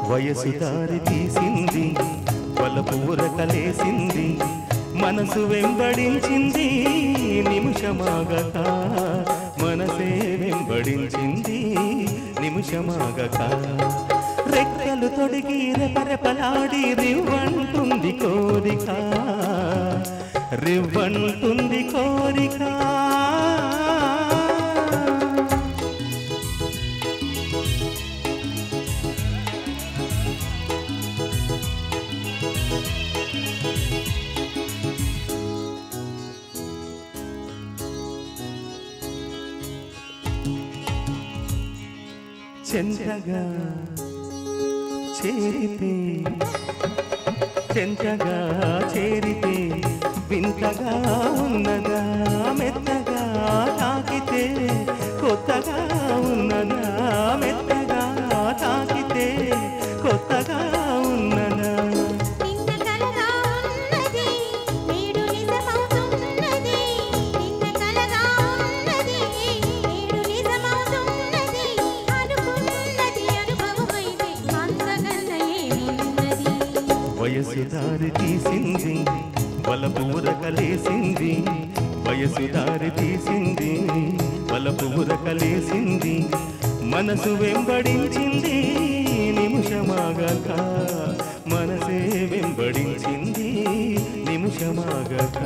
వయసు దారి తీసింది వలపుర కలేసింది మనసు వెంబడించింది నిమిషమాగక మనసే వెంబడించింది నిమిషమాగక రెక్కలు తొడిగి రెపరెపలాడి రివ్వంటుంది కోరిక రివ్వంటుంది కోరిక చెంతగా చేరితే చెంతగా చేరితే వింతగా ఉన్నదా మెత్తగా తాకితే కొత్తగా ఉన్నదా మెత్తగా తాకితే కొత్తగా ఉన్నదా వయసు దారి తీసింది వలపుర కలేసింది వయసు దారి తీసింది వలపుర కలేసింది మనసు వెంబడించింది నిమిషమాగక మనసే వెంబడించింది నిమిషమాగక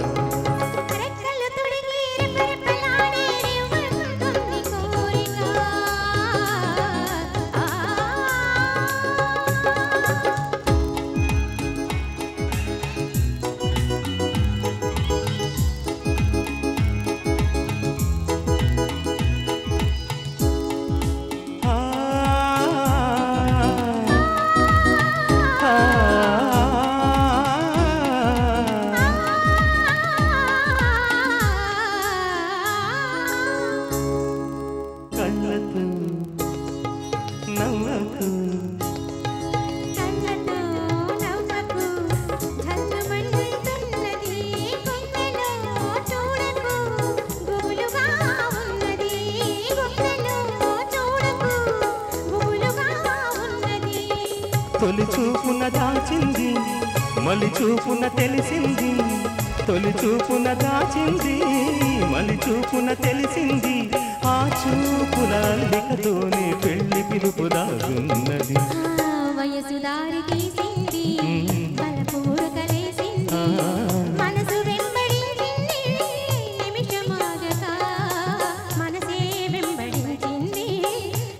తొలి చూపున దాచింది మలి చూపున తెలిసింది తొలి చూపున దాచింది మలి చూపున తెలిసింది ఆ చూపుల అల్లికతోనే పెళ్లి పిలుపు దాగున్నది వయసు దారి తీసింది వలపుర కలేసింది మనసు వెంబడించింది నిమిషమాగక మనసే వెంబడించింది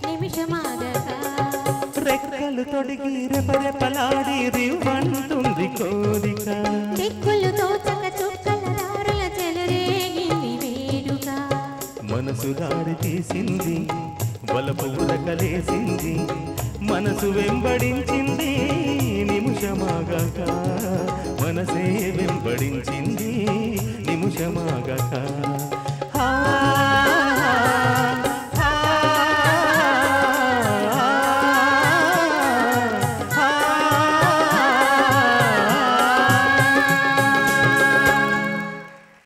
నిమిషమాగక రెక్కలు తొడిగి రెపరెపలాడి రివ్వంటుంది కోరిక దిక్కులు తోచక చుక్కల దారుల చెలరేగింది వేడుక మనసు దారి తీసింది వలపుర కలేసింది మనసు వెంబడించింది నిమిషమాగక మనసే వెంబడించింది నిమిషమాగక